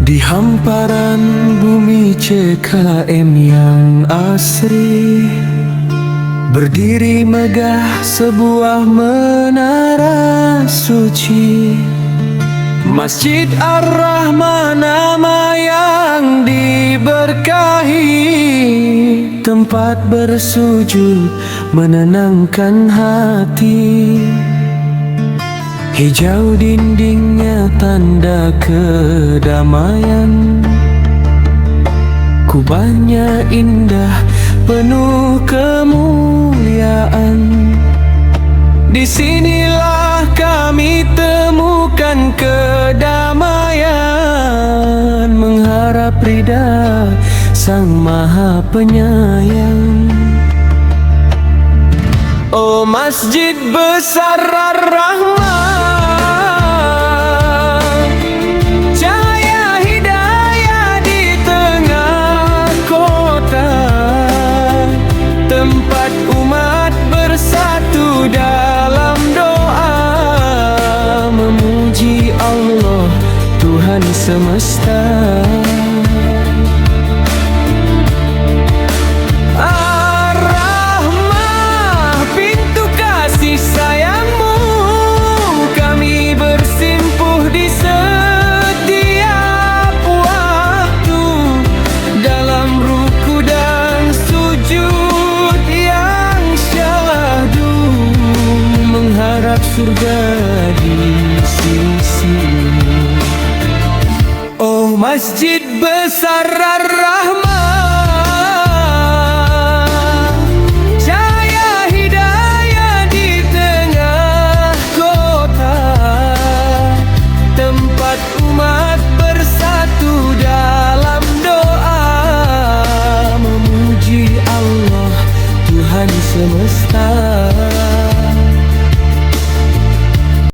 Di hamparan bumi CKM yang asri, berdiri megah sebuah menara suci, Masjid Ar-Rahman, nama yang diberkahi, tempat bersujud menenangkan hati. Hijau dindingnya tanda kedamaian, kubahnya indah penuh kemuliaan. Disinilah kami temukan kedamaian, mengharap ridha Sang Maha Penyayang. Oh Masjid Besar Ar-Rahman, cahaya hidayah di tengah kota, tempat umat bersatu dalam doa, memuji Allah Tuhan semesta. Surga di sisimu. Oh Masjid Besar Ar-Rahman, cahaya hidayah di tengah kota, tempat umat bersatu dalam doa, memuji Allah Tuhan semesta.